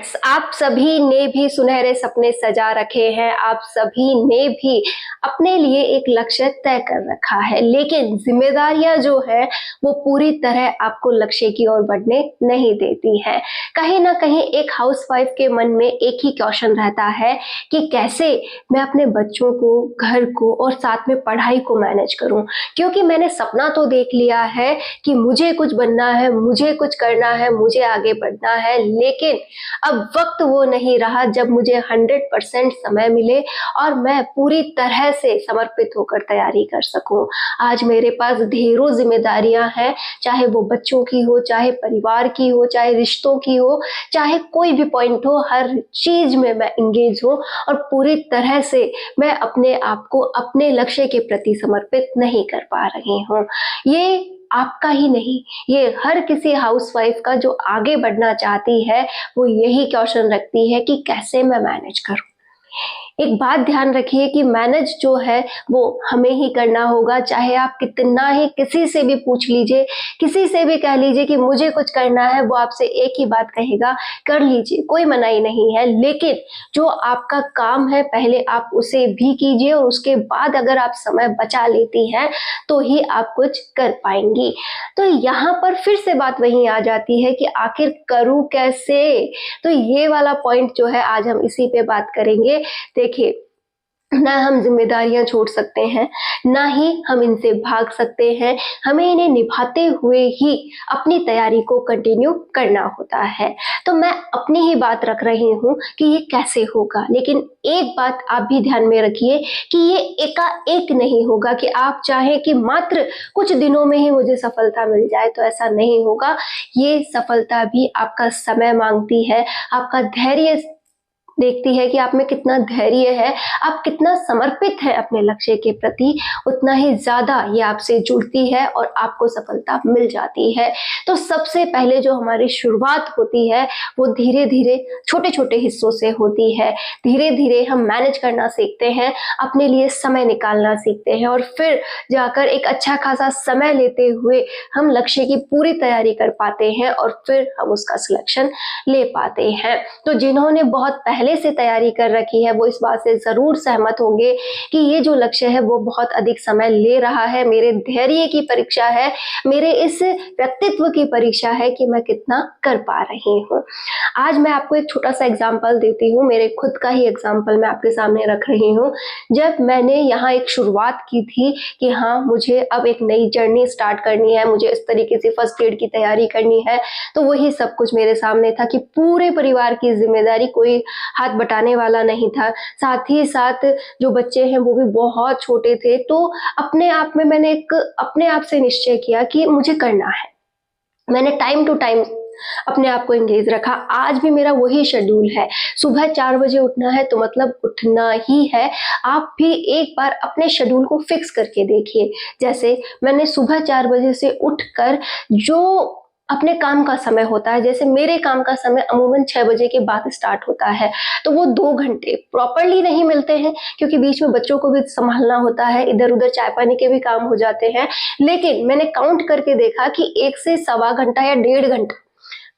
Friends, आप सभी ने भी सुनहरे सपने सजा रखे हैं, आप सभी ने भी अपने लिए एक लक्ष्य तय कर रखा है, लेकिन जिम्मेदारियां जो है वो पूरी तरह आपको लक्ष्य की ओर बढ़ने नहीं देती है। कहीं ना कहीं एक हाउसवाइफ के मन में एक ही क्वेश्चन रहता है कि कैसे मैं अपने बच्चों को, घर को और साथ में पढ़ाई को मैनेज करूं, क्योंकि मैंने सपना तो देख लिया है कि मुझे कुछ बनना है, मुझे कुछ करना है, मुझे आगे बढ़ना है, लेकिन अब वक्त वो नहीं रहा जब मुझे 100% समय मिले और मैं पूरी तरह से समर्पित होकर तैयारी कर सकूं। आज मेरे पास ढेरों जिम्मेदारियां हैं, चाहे वो बच्चों की हो, चाहे परिवार की हो, चाहे रिश्तों की हो, चाहे कोई भी पॉइंट हो, हर चीज में मैं इंगेज हूँ और पूरी तरह से मैं अपने आप को अपने लक्ष्य के प्रति समर्पित नहीं कर पा रही हूँ। ये आपका ही नहीं, ये हर किसी हाउसवाइफ का जो आगे बढ़ना चाहती है वो यही क्वेश्चन रखती है कि कैसे मैं मैनेज करूं। एक बात ध्यान रखिए कि मैनेज जो है वो हमें ही करना होगा, चाहे आप कितना ही किसी से भी पूछ लीजिए, किसी से भी कह लीजिए कि मुझे कुछ करना है, वो आपसे एक ही बात कहेगा, कर लीजिए, कोई मनाही नहीं है। लेकिन जो आपका काम है पहले आप उसे भी कीजिए और उसके बाद अगर आप समय बचा लेती हैं तो ही आप कुछ कर पाएंगी। तो यहाँ पर फिर से बात वहीं आ जाती है कि आखिर करूँ कैसे। तो ये वाला पॉइंट जो है आज हम इसी पे बात करेंगे। देखिए, ना हम जिम्मेदारियां छोड़ सकते हैं, ना ही हम इनसे भाग सकते हैं, हमें इन्हें निभाते हुए ही अपनी तैयारी को कंटिन्यू करना होता है। तो मैं अपनी ही बात रख रही हूँ कि ये कैसे होगा, लेकिन एक बात आप भी ध्यान में रखिए कि ये एकाएक नहीं होगा कि आप चाहें कि मात्र कुछ दिनों में ही मुझे सफलता मिल जाए, तो ऐसा नहीं होगा। ये सफलता भी आपका समय मांगती है, आपका धैर्य देखती है कि आप में कितना धैर्य है, आप कितना समर्पित है अपने लक्ष्य के प्रति, उतना ही ज्यादा ये आपसे जुड़ती है और आपको सफलता मिल जाती है। तो सबसे पहले जो हमारी शुरुआत होती है वो धीरे धीरे छोटे छोटे हिस्सों से होती है। धीरे धीरे हम मैनेज करना सीखते हैं, अपने लिए समय निकालना सीखते हैं और फिर जाकर एक अच्छा खासा समय लेते हुए हम लक्ष्य की पूरी तैयारी कर पाते हैं और फिर हम उसका सिलेक्शन ले पाते हैं। तो जिन्होंने बहुत पहले से तैयारी कर रखी है वो इस बात से जरूर सहमत होंगे कि ये जो लक्ष्य है वो बहुत अधिक समय ले रहा है, मेरे धैर्य की परीक्षा है, मेरे इस व्यक्तित्व की परीक्षा है कि मैं कितना कर पा रही हूँ। आज मैं आपको एक छोटा सा एग्जाम्पल देती हूँ, मेरे खुद का ही एग्जाम्पल मैं आपके सामने रख रही हूँ। जब मैंने यहाँ एक शुरुआत की थी कि हाँ मुझे अब एक नई जर्नी स्टार्ट करनी है, मुझे इस तरीके से फर्स्ट एड की तैयारी करनी है, तो वही सब कुछ मेरे सामने था कि पूरे परिवार की जिम्मेदारी, कोई हाथ बटाने वाला नहीं था। साथ ही साथ जो बच्चे हैं वो भी बहुत छोटे थे। तो अपने आप में मैंने एक अपने आप से निश्चय किया कि मुझे करना है। मैंने टाइम टू टाइम अपने आप को एंगेज रखा। आज भी मेरा वही शेड्यूल है, सुबह 4 बजे उठना है तो मतलब उठना ही है। आप भी एक बार अपने शेड्यूल को फिक्स करके देखिए। जैसे मैंने सुबह 4 बजे से उठकर जो अपने काम का समय होता है, जैसे मेरे काम का समय अमूमन 6 बजे के बाद स्टार्ट होता है, तो वो 2 घंटे प्रॉपरली नहीं मिलते हैं क्योंकि बीच में बच्चों को भी संभालना होता है, इधर उधर चाय पानी के भी काम हो जाते हैं। लेकिन मैंने काउंट करके देखा कि 1 से सवा घंटा या 1.5 घंटा,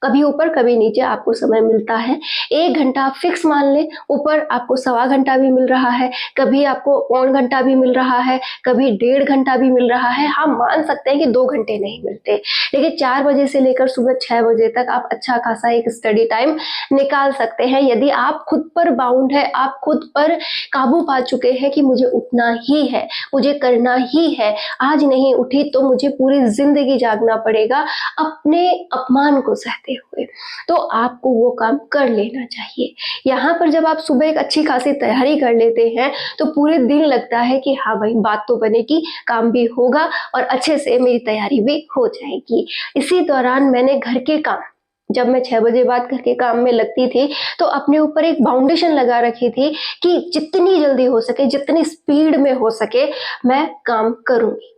कभी ऊपर कभी नीचे आपको समय मिलता है। 1 घंटा आप फिक्स मान लें, ऊपर आपको सवा घंटा भी मिल रहा है, कभी आपको पौन घंटा भी मिल रहा है, कभी 1.5 घंटा भी मिल रहा है। हाँ, मान सकते हैं कि 2 घंटे नहीं मिलते, लेकिन 4 बजे से लेकर सुबह 6 बजे तक आप अच्छा खासा एक स्टडी टाइम निकाल सकते हैं। यदि आप खुद पर बाउंड है, आप खुद पर काबू पा चुके हैं कि मुझे उठना ही है, मुझे करना ही है, आज नहीं उठी तो मुझे पूरी जिंदगी जागना पड़ेगा अपने अपमान को सहते हुए, तो आपको वो काम कर लेना चाहिए। यहाँ पर जब आप सुबह एक अच्छी खासी तैयारी कर लेते हैं तो पूरे दिन लगता है कि हाँ भाई बात तो बनेगी, काम भी होगा और अच्छे से मेरी तैयारी भी हो जाएगी। इसी दौरान मैंने घर के काम, जब मैं 6 बजे बाद घर के काम में लगती थी तो अपने ऊपर एक बाउंडेशन लगा रखी थी कि जितनी जल्दी हो सके, जितनी स्पीड में हो सके मैं काम करूंगी।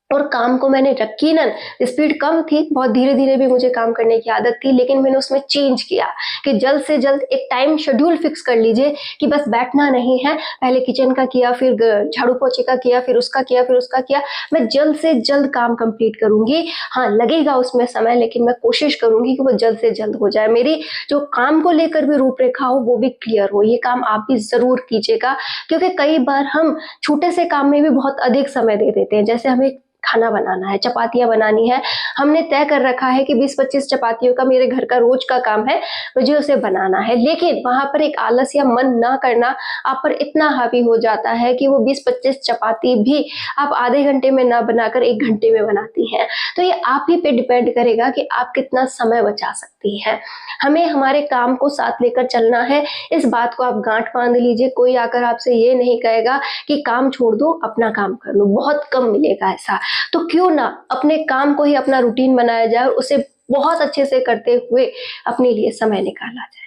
और काम को मैंने यकीनन, स्पीड कम थी, बहुत धीरे धीरे भी मुझे काम करने की आदत थी, लेकिन मैंने उसमें चेंज किया कि जल्द से जल्द एक टाइम शेड्यूल फिक्स कर लीजिए कि बस बैठना नहीं है, पहले किचन का किया, फिर झाड़ू पोछे का किया, फिर उसका किया, फिर उसका किया। मैं जल्द से जल्द काम कंप्लीट करूंगी। हाँ, लगेगा उसमें समय, लेकिन मैं कोशिश करूंगी कि वो जल्द से जल्द हो जाए। मेरी जो काम को लेकर भी रूपरेखा हो वो भी क्लियर हो। ये काम आप भी जरूर कीजिएगा, क्योंकि कई बार हम छोटे से काम में भी बहुत अधिक समय दे देते हैं। जैसे हमें खाना बनाना है, चपातियां बनानी है, हमने तय कर रखा है कि 20-25 चपातियों का मेरे घर का रोज का काम है, मुझे उसे बनाना है, लेकिन वहां पर एक आलस या मन ना करना आप पर इतना हावी हो जाता है कि वो 20-25 चपाती भी आप आधे घंटे में ना बनाकर 1 घंटे में बनाती हैं। तो ये आप ही पे डिपेंड करेगा कि आप कितना समय बचा सकती हैं। हमें हमारे काम को साथ लेकर चलना है, इस बात को आप गांठ बांध लीजिए। कोई आकर आपसे ये नहीं कहेगा कि काम छोड़ दो, अपना काम कर लो, बहुत कम मिलेगा ऐसा। तो क्यों ना अपने काम को ही अपना रूटीन बनाया जाए और उसे बहुत अच्छे से करते हुए अपने लिए समय निकाला जाए।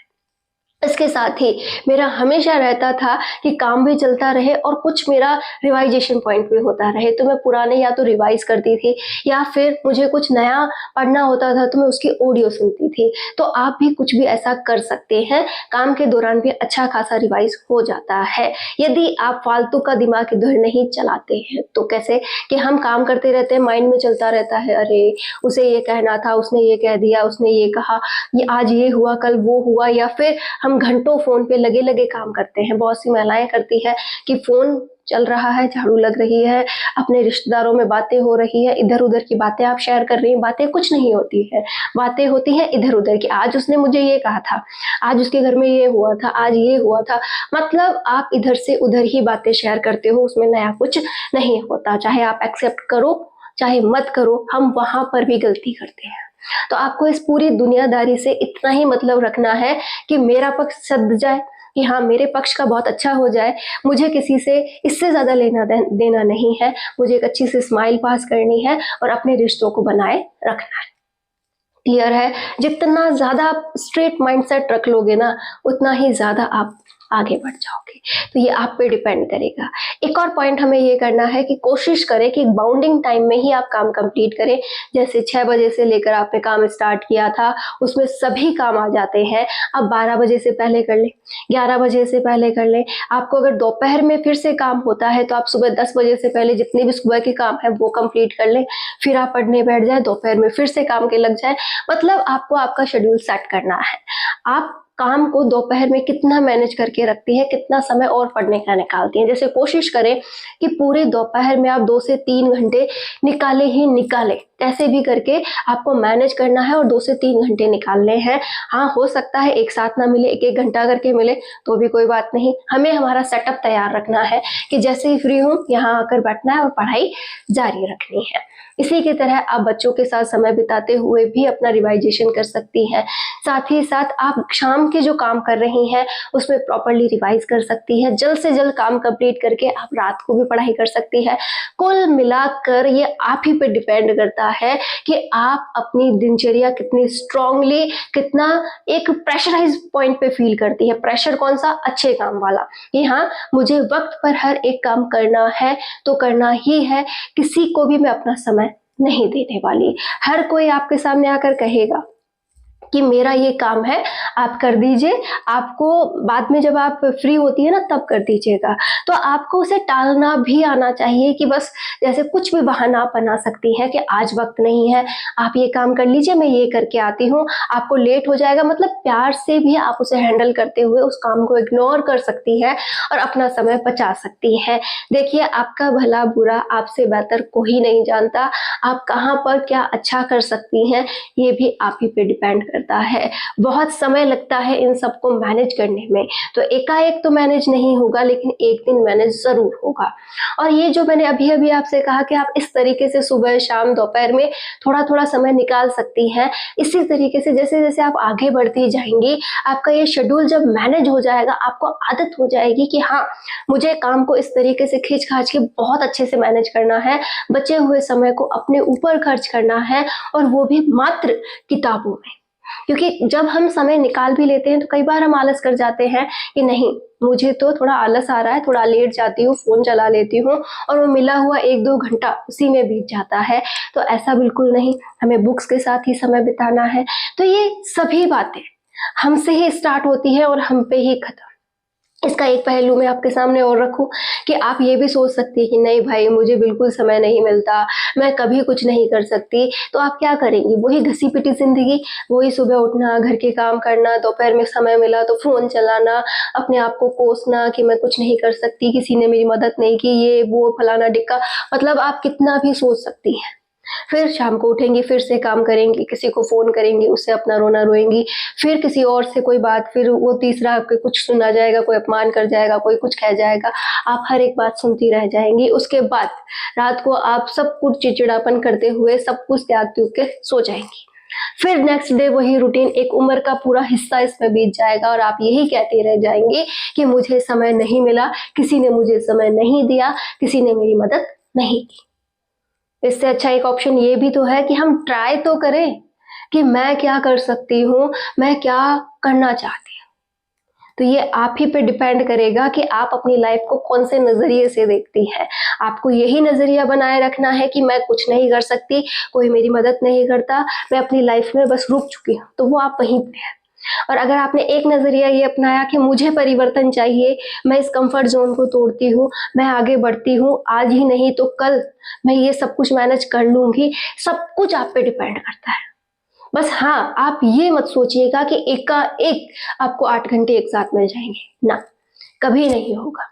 इसके साथ ही मेरा हमेशा रहता था कि काम भी चलता रहे और कुछ मेरा रिवाइजेशन पॉइंट भी होता रहे। तो मैं पुराने या तो रिवाइज करती थी, या फिर मुझे कुछ नया पढ़ना होता था तो मैं उसकी ऑडियो सुनती थी। तो आप भी कुछ भी ऐसा कर सकते हैं, काम के दौरान भी अच्छा खासा रिवाइज हो जाता है, यदि आप फालतू का दिमाग इधर नहीं चलाते हैं। तो कैसे कि हम काम करते रहते हैं, माइंड में चलता रहता है, अरे उसे ये कहना था, उसने ये कह दिया, उसने ये कहा, ये आज ये हुआ, कल वो हुआ, या फिर हम घंटों फोन पे लगे लगे काम करते हैं। बहुत सी महिलाएं करती है कि फोन चल रहा है, झाड़ू लग रही है, अपने रिश्तेदारों में बातें हो रही है, इधर उधर की बातें आप शेयर कर रही हैं, बातें कुछ नहीं होती है, बातें होती हैं इधर उधर की। आज उसने मुझे ये कहा था, आज उसके घर में ये हुआ था, आज ये हुआ था, मतलब आप इधर से उधर ही बातें शेयर करते हो, उसमें नया कुछ नहीं होता। चाहे आप एक्सेप्ट करो चाहे मत करो, हम वहां पर भी गलती करते हैं। तो आपको इस पूरी दुनियादारी से इतना ही मतलब रखना है कि मेरा पक्ष सध जाए, कि हाँ मेरे पक्ष का बहुत अच्छा हो जाए, मुझे किसी से इससे ज्यादा लेना देना नहीं है, मुझे एक अच्छी सी स्माइल पास करनी है और अपने रिश्तों को बनाए रखना है। क्लियर है? जितना ज्यादा आप स्ट्रेट माइंडसेट रख लोगे ना, उतना ही ज्यादा आप आगे बढ़ जाओगे। तो ये आप पे डिपेंड करेगा। एक और पॉइंट हमें ये करना है कि कोशिश करें कि बाउंडिंग टाइम में ही आप काम कंप्लीट करें। जैसे 6 बजे से लेकर आपने काम स्टार्ट किया था, उसमें सभी काम आ जाते हैं, आप 12 बजे से पहले कर लें, 11 बजे से पहले कर लें। आपको अगर दोपहर में फिर से काम होता है तो आप सुबह 10 बजे से पहले जितने भी सुबह के काम है वो कंप्लीट कर लें, फिर आप पढ़ने बैठ जाए, दोपहर में फिर से काम के लग जाए। मतलब आपको आपका शेड्यूल सेट करना है। आप काम को दोपहर में कितना मैनेज करके रखती है, कितना समय और पढ़ने का निकालती है। जैसे कोशिश करें कि पूरे दोपहर में आप 2 से 3 घंटे निकाले ही निकाले, कैसे भी करके आपको मैनेज करना है और 2 से 3 घंटे निकालने हैं। हाँ, हो सकता है एक साथ ना मिले, एक एक घंटा करके मिले तो भी कोई बात नहीं। हमें हमारा सेटअप तैयार रखना है कि जैसे ही फ्री हूँ यहाँ आकर बैठना है और पढ़ाई जारी रखनी है। इसी की तरह आप बच्चों के साथ समय बिताते हुए भी अपना रिवाइजेशन कर सकती हैं। साथ ही साथ आप शाम के जो काम कर रही हैं उसमें प्रॉपरली रिवाइज कर सकती है। जल्द से जल्द काम कंप्लीट करके आप रात को भी पढ़ाई कर सकती है। कुल मिलाकर ये आप ही पे डिपेंड करता है कि आप अपनी दिनचर्या कितनी स्ट्रांगली, कितना एक प्रेशराइज पॉइंट पे फील करती है। प्रेशर कौन सा? अच्छे काम वाला, कि हाँ मुझे वक्त पर हर एक काम करना है तो करना ही है, किसी को भी मैं अपना समय नहीं देने वाली। हर कोई आपके सामने आकर कहेगा कि मेरा ये काम है, आप कर दीजिए, आपको बाद में जब आप फ्री होती है ना तब कर दीजिएगा। तो आपको उसे टालना भी आना चाहिए कि बस जैसे कुछ भी बहाना आप बना सकती हैं कि आज वक्त नहीं है, आप ये काम कर लीजिए, मैं ये करके आती हूँ, आपको लेट हो जाएगा। मतलब प्यार से भी आप उसे हैंडल करते हुए उस काम को इग्नोर कर सकती है और अपना समय बचा सकती है। देखिए, आपका भला बुरा आपसे बेहतर कोई नहीं जानता। आप कहाँ पर क्या अच्छा कर सकती हैं ये भी आप ही पे डिपेंड करता है। बहुत समय लगता है इन सबको मैनेज करने में, तो एकाएक तो मैनेज नहीं होगा, लेकिन एक दिन मैनेज जरूर होगा। और ये जो मैंने अभी अभी आपसे कहा कि आप इस तरीके से सुबह शाम दोपहर में थोड़ा थोड़ा समय निकाल सकती हैं, इसी तरीके से जैसे जैसे आप आगे बढ़ती जाएंगी, आपका ये शेड्यूल जब मैनेज हो जाएगा, आपको आदत हो जाएगी कि हाँ मुझे काम को इस तरीके से खींच खाच के बहुत अच्छे से मैनेज करना है, बचे हुए समय को अपने ऊपर खर्च करना है, और वो भी मात्र किताबों में। क्योंकि जब हम समय निकाल भी लेते हैं तो कई बार हम आलस कर जाते हैं कि नहीं, मुझे तो थोड़ा आलस आ रहा है, थोड़ा लेट जाती हूँ, फ़ोन चला लेती हूँ और वो मिला हुआ 1-2 घंटा उसी में बीत जाता है। तो ऐसा बिल्कुल नहीं, हमें बुक्स के साथ ही समय बिताना है। तो ये सभी बातें हमसे ही स्टार्ट होती है और हम पे ही खत्म। इसका एक पहलू मैं आपके सामने और रखूँ कि आप ये भी सोच सकती हैं कि नहीं भाई, मुझे बिल्कुल समय नहीं मिलता, मैं कभी कुछ नहीं कर सकती, तो आप क्या करेंगी? वही घसी-पिटी ज़िंदगी, वही सुबह उठना, घर के काम करना, दोपहर में समय मिला तो फ़ोन चलाना, अपने आप को कोसना कि मैं कुछ नहीं कर सकती, किसी ने मेरी मदद नहीं की, ये वो फलाना-ढिक्का, मतलब आप कितना भी सोच सकती हैं। फिर शाम को उठेंगी, फिर से काम करेंगी, किसी को फ़ोन करेंगी, उससे अपना रोना रोएँगी, फिर किसी और से कोई बात, फिर वो तीसरा आपके कुछ सुना जाएगा, कोई अपमान कर जाएगा, कोई कुछ कह जाएगा, आप हर एक बात सुनती रह जाएँगी। उसके बाद रात को आप सब कुछ चिड़चिड़ापन करते हुए सब कुछ त्याग-त्यूग के सो जाएँगी। फिर नेक्स्ट डे वही रूटीन, एक उम्र का पूरा हिस्सा इसमें बीत जाएगा और आप यही कहती रह जाएँगी कि मुझे समय नहीं मिला, किसी ने मुझे समय नहीं दिया, किसी ने मेरी मदद नहीं की। इससे अच्छा एक ऑप्शन ये भी तो है कि हम ट्राई तो करें कि मैं क्या कर सकती हूँ, मैं क्या करना चाहती हूँ। तो ये आप ही पे डिपेंड करेगा कि आप अपनी लाइफ को कौन से नज़रिए से देखती हैं। आपको यही नज़रिया बनाए रखना है कि मैं कुछ नहीं कर सकती, कोई मेरी मदद नहीं करता, मैं अपनी लाइफ में बस रुक चुकी हूँ, तो वो आप वहीं पे हैं। और अगर आपने एक नज़रिया ये अपनाया कि मुझे परिवर्तन चाहिए, मैं इस कंफर्ट ज़ोन को तोड़ती हूँ, मैं आगे बढ़ती हूँ, आज ही नहीं तो कल मैं ये सब कुछ मैनेज कर लूँगी, सब कुछ आप पे डिपेंड करता है। बस हाँ, आप ये मत सोचिएगा कि एकाएक आपको 8 घंटे एक साथ मिल जाएँगे, ना, कभी नहीं होगा।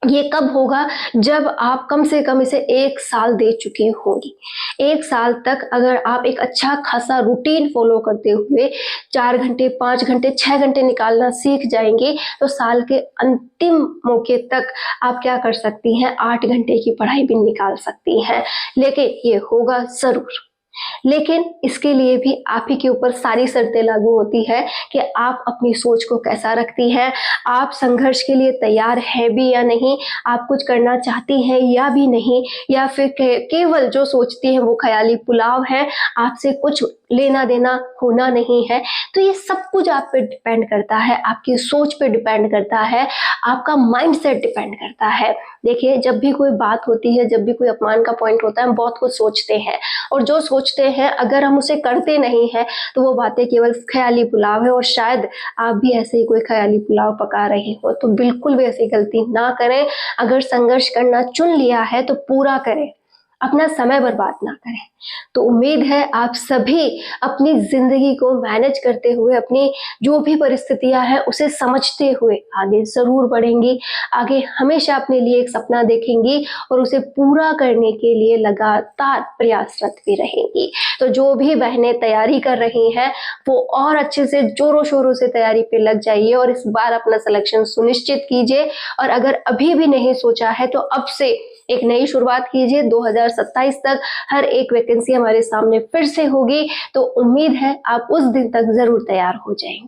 ये कब होगा? जब आप कम से कम इसे 1 साल दे चुकी होंगी। 1 साल तक अगर आप एक अच्छा खासा रूटीन फ़ॉलो करते हुए 4 घंटे, 5 घंटे, 6 घंटे निकालना सीख जाएँगी, तो साल के अंतिम मौके तक आप क्या कर सकती हैं, 8 घंटे की पढ़ाई भी निकाल सकती हैं। लेकिन ये होगा ज़रूर। लेकिन इसके लिए भी आप ही के ऊपर सारी शर्तें लागू होती है कि आप अपनी सोच को कैसा रखती हैं, आप संघर्ष के लिए तैयार हैं भी या नहीं, आप कुछ करना चाहती हैं या भी नहीं, या फिर केवल जो सोचती हैं वो ख़याली पुलाव है, आपसे कुछ लेना देना होना नहीं है। तो ये सब कुछ आप पे डिपेंड करता है, आपकी सोच पे डिपेंड करता है, आपका माइंडसेट डिपेंड करता है। देखिए, जब भी कोई बात होती है, जब भी कोई अपमान का पॉइंट होता है, हम बहुत कुछ सोचते हैं और जो सोचते हैं अगर हम उसे करते नहीं हैं तो वो बातें केवल ख़याली पुलाव है और शायद आप भी ऐसे ही कोई ख़याली पुलाव पका रहे हो। तो बिल्कुल भी ऐसी गलती ना करें। अगर संघर्ष करना चुन लिया है तो पूरा करें, अपना समय बर्बाद ना करें। तो उम्मीद है आप सभी अपनी ज़िंदगी को मैनेज करते हुए, अपनी जो भी परिस्थितियाँ हैं उसे समझते हुए आगे ज़रूर बढ़ेंगी, आगे हमेशा अपने लिए एक सपना देखेंगी और उसे पूरा करने के लिए लगातार प्रयासरत भी रहेंगी। तो जो भी बहनें तैयारी कर रही हैं वो और अच्छे से ज़ोरों-शोरों से तैयारी पे लग जाइए और इस बार अपना सिलेक्शन सुनिश्चित कीजिए। और अगर अभी भी नहीं सोचा है तो अब से एक नई शुरुआत कीजिए। 2027 तक हर एक वैकेंसी हमारे सामने फिर से होगी, तो उम्मीद है आप उस दिन तक ज़रूर तैयार हो जाएँगे।